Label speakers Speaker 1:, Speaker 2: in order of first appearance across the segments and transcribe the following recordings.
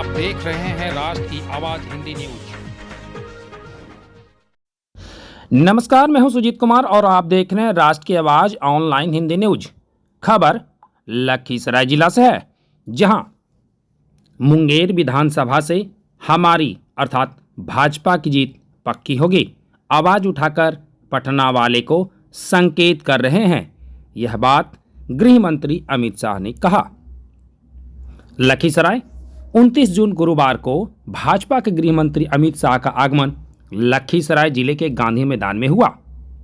Speaker 1: आप देख रहे हैं राष्ट्र की आवाज हिंदी न्यूज।
Speaker 2: नमस्कार, मैं हूं सुजीत कुमार और आप देख रहे हैं राष्ट्र की आवाज ऑनलाइन हिंदी न्यूज। खबर लखीसराय जिला से है, जहां मुंगेर विधानसभा से हमारी अर्थात भाजपा की जीत पक्की होगी। आवाज उठाकर पटना वाले को संकेत कर रहे हैं। यह बात गृह मंत्री अमित शाह ने कहा। लखीसराय 29 जून गुरुवार को भाजपा के गृह मंत्री अमित शाह का आगमन लखीसराय जिले के गांधी मैदान में हुआ।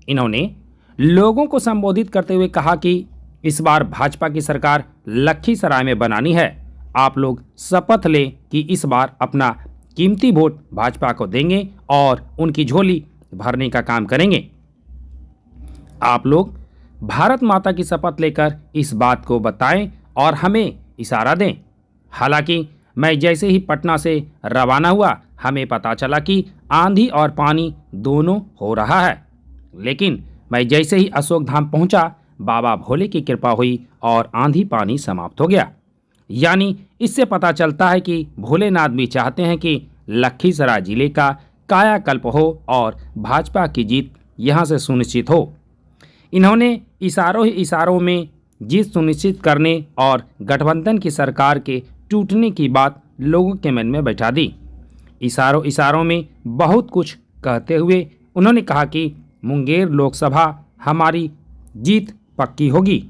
Speaker 2: इन्होंने लोगों को संबोधित करते हुए कहा कि इस बार भाजपा की सरकार लखीसराय में बनानी है। आप लोग शपथ लें कि इस बार अपना कीमती वोट भाजपा को देंगे और उनकी झोली भरने का काम करेंगे। आप लोग भारत माता की शपथ लेकर इस बात को बताएं और हमें इशारा दें। हालांकि मैं जैसे ही पटना से रवाना हुआ, हमें पता चला कि आंधी और पानी दोनों हो रहा है, लेकिन मैं जैसे ही अशोक धाम पहुंचा, बाबा भोले की कृपा हुई और आंधी पानी समाप्त हो गया। यानी इससे पता चलता है कि भोलेनाथ भी चाहते हैं कि लखीसराय जिले का कायाकल्प हो और भाजपा की जीत यहां से सुनिश्चित हो। इन्होंने इशारों ही इशारों में जीत सुनिश्चित करने और गठबंधन की सरकार के टूटने की बात लोगों के मन में बैठा दी। इशारों इशारों में बहुत कुछ कहते हुए उन्होंने कहा कि मुंगेर लोकसभा हमारी जीत पक्की होगी।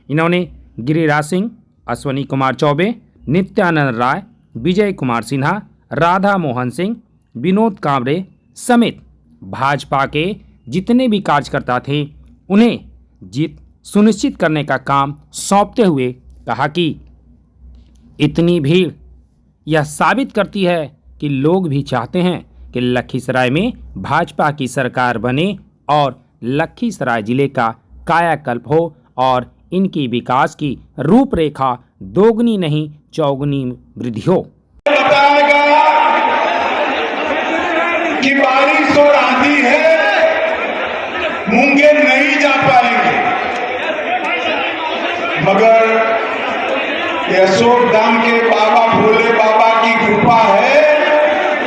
Speaker 2: इन्होंने गिरिराज सिंह, अश्वनी कुमार चौबे, नित्यानंद राय, विजय कुमार सिन्हा, राधा मोहन सिंह, विनोद कामरे समेत भाजपा के जितने भी कार्यकर्ता थे, उन्हें जीत सुनिश्चित करने का काम सौंपते हुए कहा कि इतनी भीड़ यह साबित करती है कि लोग भी चाहते हैं कि लखीसराय में भाजपा की सरकार बने और लखीसराय जिले का कायाकल्प हो और इनकी विकास की रूपरेखा दोगुनी नहीं चौगुनी वृद्धि हो।
Speaker 3: बताएगा कि बारिश और आंधी है, मुंगेर नहीं जा पाएंगे, मगर अशोक धाम के बाबा भोले बाबा की कृपा है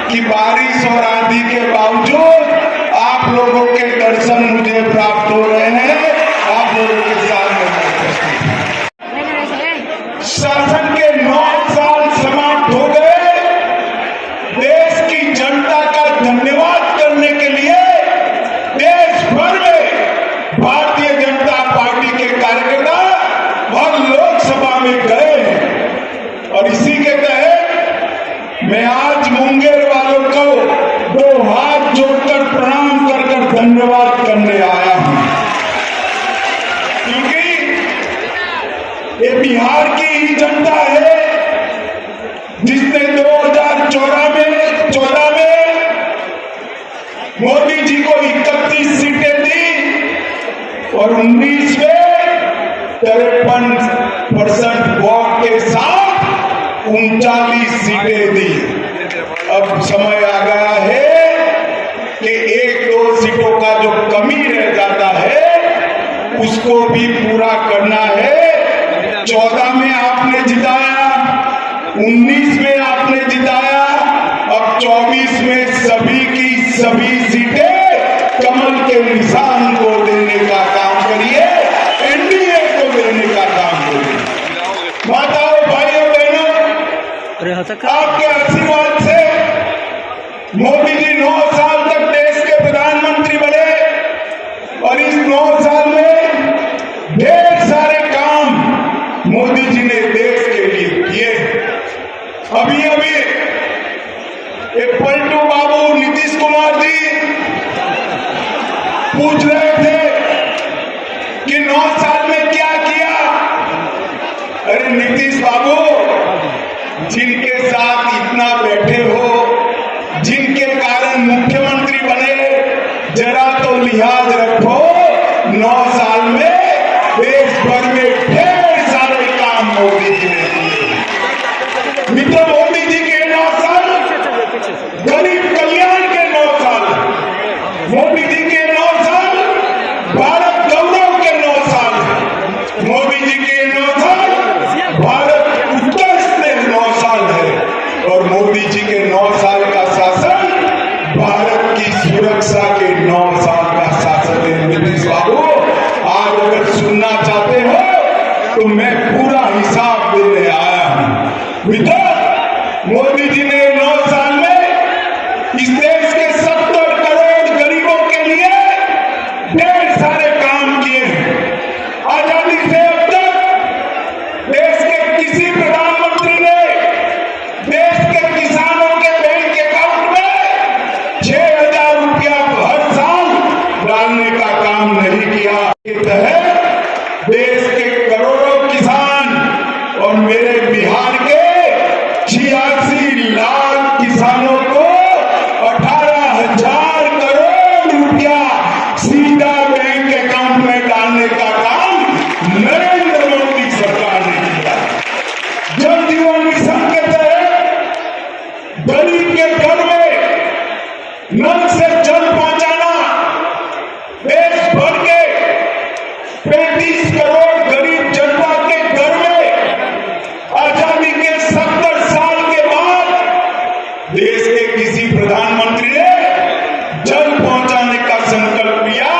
Speaker 3: कि बारिश और आंधी के बावजूद आप लोगों के दर्शन मुझे प्राप्त हो रहे हैं। आप लोगों के सामने शासन के 9 साल समाप्त हो गए। देश की जनता का धन्यवाद करने के लिए देश भर में भारतीय जनता पार्टी के कार्यकर्ता और लोकसभा में गए और इसी के तहत मैं आज मुंगेर वालों को 2 हाथ जोड़कर प्रणाम कर धन्यवाद करने आया हूं, क्योंकि ये बिहार की ही जनता है जिसने 2014 में मोदी जी को 31 सीटें दी और 19 में 53% वोट के साथ 39 सीटें दी। अब समय आ गया है कि 1-2 सीटों का जो कमी रह जाता है उसको भी पूरा करना है। 14 में आपने जिताया, 19 में आपने जिताया, अब 24 में सभी की सभी सीटें कमल के निशान को देने का काम करिए, एनडीए को देने का काम करिए। माताओं, भाइयों, बहनों, आपके आशीर्वाद से मोदी जी 9 साल तक देश के प्रधानमंत्री बने और इस 9 साल में ढेर सारे काम मोदी जी ने देश के लिए किए। अभी एक पलटू बाबू नीतीश कुमार जी पूछ रहे थे कि 9 साल में क्या किया। अरे नीतीश बाबू, जिनके साथ इतना बैठे हो, जिनके कारण मुख्यमंत्री बने, जरा तो लिहाज रखो। 9 साल में देश भर में ढेर सारे काम मोदी जी ने किए। मित्रों, मोदी जी के 9 साल गरीब कल्याण के 9 साल, मोदी जी के 9 साल भारत गौरव के 9 साल, मोदी जी के 9 साल भारत उत्कर्ष के 9 साल है। और किसी प्रधानमंत्री ने देश के किसानों के बैंक अकाउंट में 6,000 रुपया हर साल डालने का काम नहीं किया। के तहत देश के करोड़ों किसान और मेरे बिहार के 86 लाख किसानों को 18,000 करोड़ रुपया सीधा बैंक अकाउंट में डालने का काम नरेंद्र मोदी सरकार ने किया। जल जीवन मिशन के तहत गरीब के घर में नल से जल पहुंचाना, देश भर के 35 करोड़ गरीब जनता के घर में आजादी के 70 साल के बाद देश के किसी प्रधानमंत्री ने जल पहुंचाने का संकल्प लिया।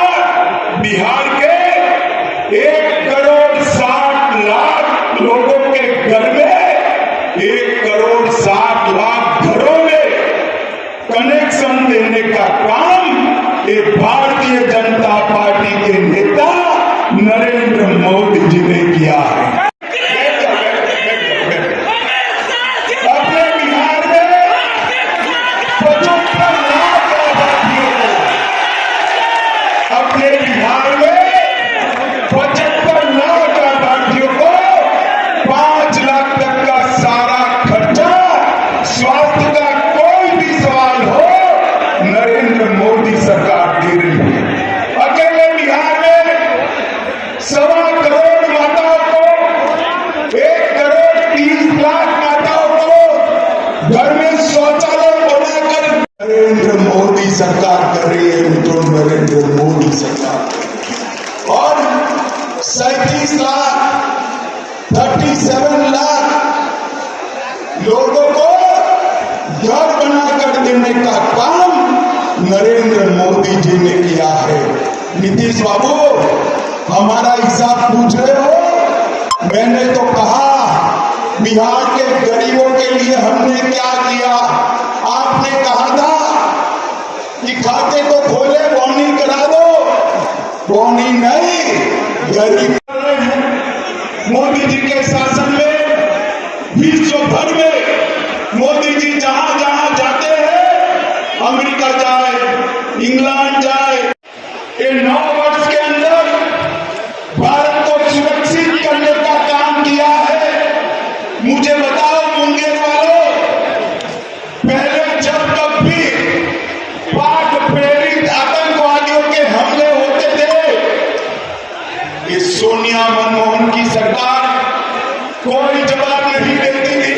Speaker 3: बिहार के 1,60,00,000 लोगों के घर में 1,60,00,000 घरों में कनेक्शन देने का काम एक भारतीय जनता पार्टी के नेता नरेंद्र मोदी जी ने किया है। अपने बिहार में 75 लाख आबादियों को, अपने बिहार में 75 लाख आबादियों को 5 लाख तक का सारा खर्चा, स्वास्थ्य का कोई भी सवाल हो, नरेंद्र मोदी सरकार दे रही है। अकेले बिहार में 1.25 करोड़ माताओं को, 1,30,00,000 माताओं को घर में शौचालय बनाकर नरेंद्र मोदी सरकार कर रही है। मित्रों, नरेंद्र मोदी सरकार। और 37 लाख 37 लाख लोगों को घर बनाकर देने का काम नरेंद्र मोदी जी ने किया है। नीतीश बाबू, हमारा हिसाब पूछ रहे हो? मैंने तो कहा बिहार के गरीबों के लिए हमने क्या किया। आपने कहा था कि खाते को खोले, बॉन्डी करा दो। बॉन्डी नहीं, गरीब मोदी जी के शासन में विश्व भर में मोदी जी जहां जहां जाते हैं, अमेरिका जाए, इंग्लैंड जाए, ये 9 वर्ष के अंदर भारत को सुरक्षित करने का काम किया है। मुझे बताओ मुंगेर वालों, पहले जब कभी पाक प्रेरित आतंकवादियों के हमले होते थे, ये सोनिया मनमोहन की सरकार कोई जवाब नहीं देती थी।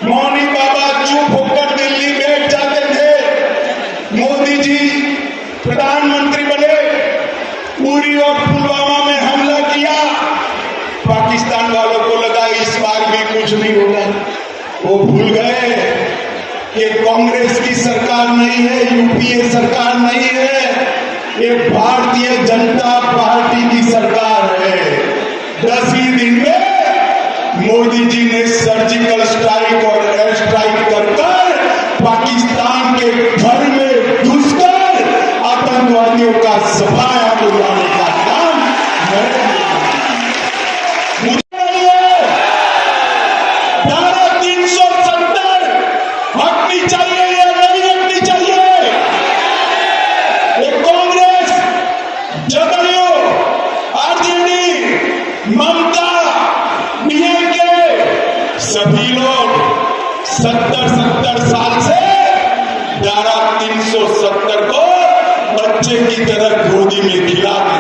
Speaker 3: मौनी बाबा चुप होकर दिल्ली बैठ जाते थे। मोदी जी प्रधानमंत्री बने, उरी और पुलवामा में हमला किया। पाकिस्तान वालों को लगा इस बार भी कुछ नहीं होगा। वो भूल गए कि कांग्रेस की सरकार नहीं है, यूपीए सरकार नहीं है, ये भारतीय जनता पार्टी की सरकार है। 10 ही दिन में मोदी जी ने सर्जिकल स्ट्राइक और एयर स्ट्राइक कर पाकिस्तान के घर में घुसकर आतंकवादियों का सफाया बुलाने का काम धारा 370 हटनी चाहिए या नहीं हटनी चाहिए? ये कांग्रेस, जदयू, आरजेडी, ममता, डीएमके सभी लोग 70 साल से धारा 370 को बच्चे की तरह गोदी में खिलाते।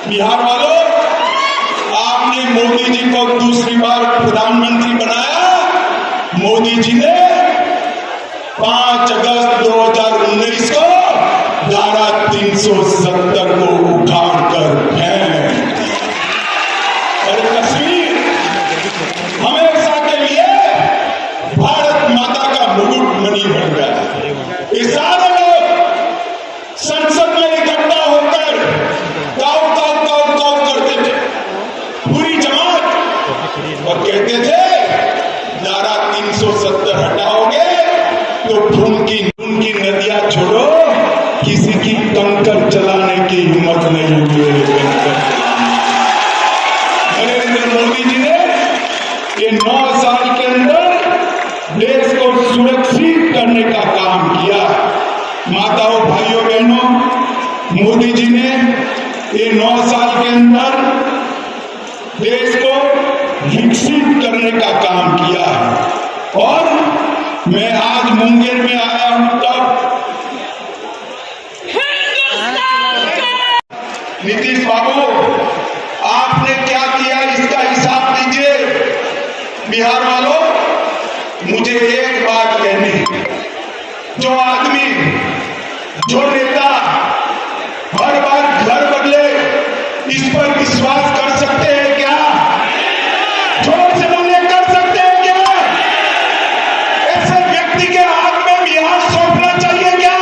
Speaker 3: बिहार वालों, आपने मोदी जी को दूसरी बार प्रधानमंत्री बनाया। मोदी जी ने 5 अगस्त 2019 को धारा 370 को उठाकर फेंक और कश्मीर हमेशा के लिए भारत माता का मुकुट मणि बन गया। ये सारे लोग संसद में इकट्ठा होकर काऊ काऊ काऊ काऊ करते थे, पूरी जमात, और कहते थे धारा 370 हटाओगे तो खून की नदियां छोड़ो, किसी की कंकर चलाने की हिम्मत नहीं होगी। नरेंद्र मोदी जी ने ये 9 साल के अंदर देश को सुरक्षित करने का काम किया। माताओं, भाइयों, बहनों, मोदी जी ने ये 9 साल के अंदर देश को विकसित करने का काम किया है। और मैं आज मुंगेर में आया हूं तब नीतीश बाबू, आपने क्या किया इसका हिसाब दीजिए। बिहार वालों, मुझे एक बात कहनी है, जो आदमी, जो नेता हर बार घर बदले, इस पर विश्वास कर सकते हैं क्या? जोर से बोले, कर सकते हैं क्या? ऐसे व्यक्ति के हाथ में बिहार सौंपना चाहिए क्या?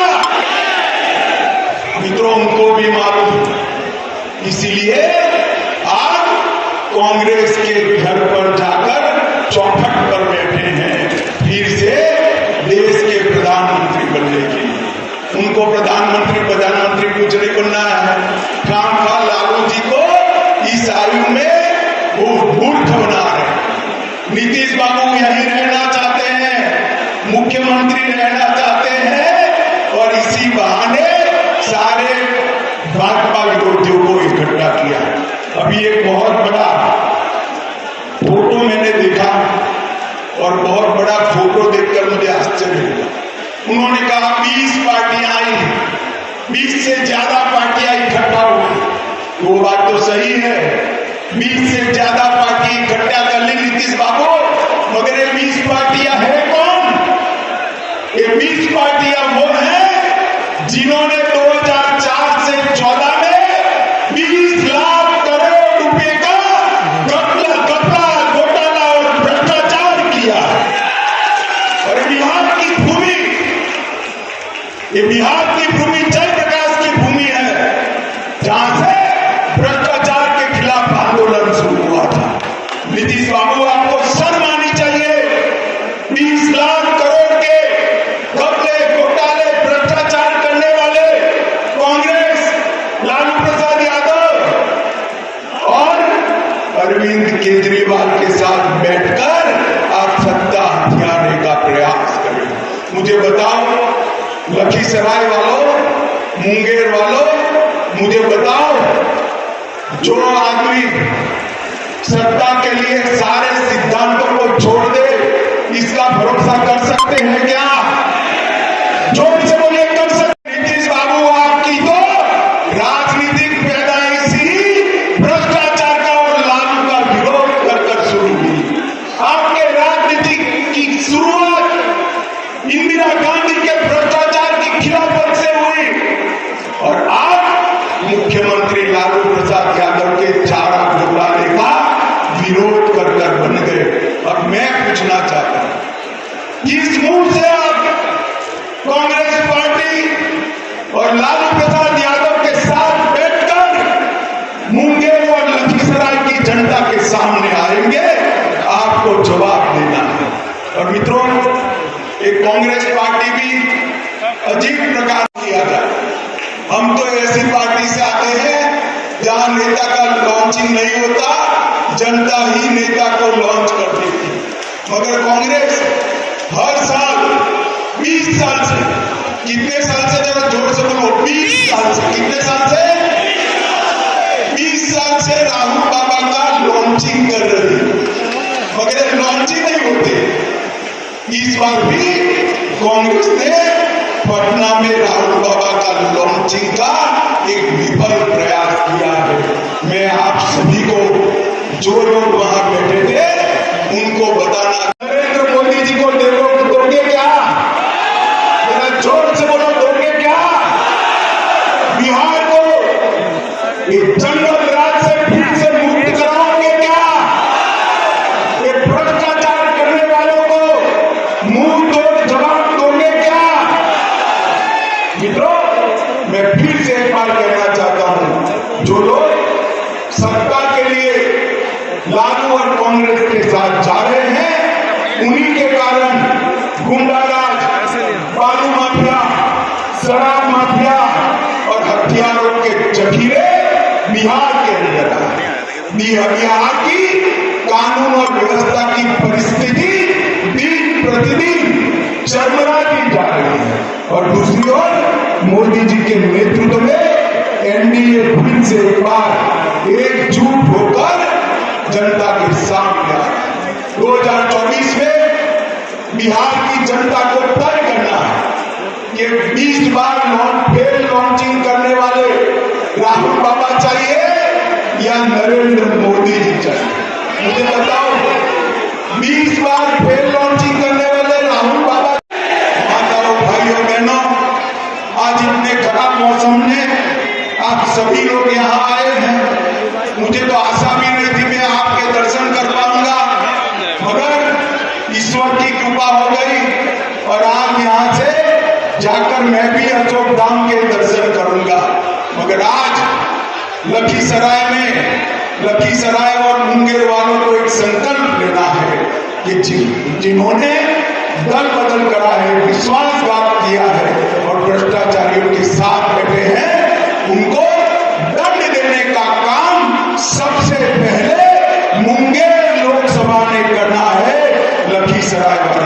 Speaker 3: मित्रों, उनको भी मालूम, इसीलिए आज कांग्रेस के घर पर जाकर चौखट पर बैठे हैं, फिर से देश के प्रधानमंत्री बनने के लिए। उनको प्रधानमंत्री कुछ नहीं बनना है। काम था लालू जी को इस आयु में वो मूर्ख बना रहे। नीतीश बाबू यहीं रहना चाहते हैं, मुख्यमंत्री रहना चाहते हैं, और इसी बहाने सारे भाजपा विरोधियों को इकट्ठा किया। अभी एक बहुत बड़ा फोटो मैंने देखा, और बहुत बड़ा फोटो देखकर मुझे आश्चर्य हुआ। उन्होंने कहा 20 पार्टियां आई, 20 से ज्यादा पार्टियां इकट्ठा हुई। वो बात तो सही है, 20 से ज्यादा पार्टी इकट्ठा कर ली नीतीश बाबू, मगर ये 20 पार्टियां है कौन? ये 20 पार्टियां वो हैं जिन्होंने 2004 से 14 में 20 लाख करोड़ रुपए का घपला, घोटाला और भ्रष्टाचार किया। और बिहार की भूमि, ये बिहार की भूमि जयप्रकाश की भूमि है, जहां से भ्रष्टाचार के खिलाफ आंदोलन शुरू हुआ था। नीतीश बाबू, आपको शर्म आनी चाहिए। 20 लाख करोड़ के घपले, घोटाले, भ्रष्टाचार करने वाले कांग्रेस, लालू प्रसाद यादव और अरविंद केजरीवाल के साथ बैठकर आप सत्ता हथियाने का प्रयास करें। मुझे बताओ, लखीसराय वालों, मुंगेर वालों, मुझे बताओ, जो आदमी सत्ता के लिए सारे सिद्धांतों को छोड़ दे, इसका भरोसा कर सकते हैं क्या? जोर से बोलिए, कर सकते? नीतीश बाबू, आपकी तो राजनीतिक पैदाइश ही भ्रष्टाचार का और लालू का विरोध कर शुरू हुई। आपके राजनीति की शुरुआत इंदिरा गांधी के भ्रष्टाचार की खिलाफत से हुई, और आप मुख्यमंत्री लालू प्रसाद यादव के चारा घोटाले का विरोध कर बन गए। अब मैं पूछना चाहता हूं, किस मुंह से आप कांग्रेस पार्टी और लालू प्रसाद यादव के साथ बैठकर मुंगेर और लखीसराय की जनता के सामने आएंगे? आपको जवाब देना है। और मित्रों, एक कांग्रेस पार्टी भी अजीब प्रकार किया जाए। हम तो ऐसी पार्टी से आते हैं जहां नेता का लॉन्चिंग नहीं होता, जनता ही नेता को लॉन्च कर देती है। मगर कांग्रेस हर साल 20 साल से, कितने साल से, जरा जोर से बोलो, 20 साल से, कितने साल से? 20 साल से राहुल बाबा का लॉन्चिंग कर रही है, मगर लॉन्चिंग नहीं होते। इस बार भी कांग्रेस ने पटना में राहुल बाबा का लॉन्चिंग का एक विफल प्रयास किया है। मैं आप सभी को, जो लोग वहां बैठे थे, उनको बताना, नरेंद्र मोदी जी को दोगे क्या? जरा जोर से बोलो, दोगे क्या? बिहार को ये जंगल राज से फिर से मुक्त कराओगे क्या? ये भ्रष्टाचार करने वालों को मुंह तोड़ जवाब दोगे क्या? मित्रों, मैं फिर से एक बार कहना चाहता हूं, जो लोग सत्ता के लिए लालू और कांग्रेस के साथ जा रहे हैं, उन्हीं के कारण गुंडाराज, बालू माफिया, शराब माफिया और हथियारों के जखीरे बिहार के अंदर आए। बिहार की कानून और व्यवस्था की जी के नेतृत्व में एनडीए फिर से एक बार एकजुट होकर जनता के सामने आए। 2024 में बिहार की जनता को तय करना है कि 20 बार फेल लॉन्चिंग करने वाले राहुल बाबा चाहिए या नरेंद्र मोदी जी चाहिए। मुझे बताओ, 20 बार फेल लॉन्चिंग करने वाले राहुल बाबा। माताओं, भाइयों, बहनों, आज इतने खराब मौसम में आप सभी लोग यहाँ आए हैं। मुझे तो आशा भी नहीं थी मैं आपके दर्शन कर पाऊंगा, मगर ईश्वर की कृपा हो गई और आज यहाँ से जाकर मैं भी अशोक धाम के दर्शन करूंगा। मगर आज लखीसराय और मुंगेर वालों को एक संकल्प लेना है कि जिन्होंने दल बदल करा है, विश्वासघात किया है और भ्रष्टाचारियों के साथ बैठे हैं, उनको दंड देने का काम सबसे पहले मुंगेर लोकसभा ने करना है, लखीसराय वाले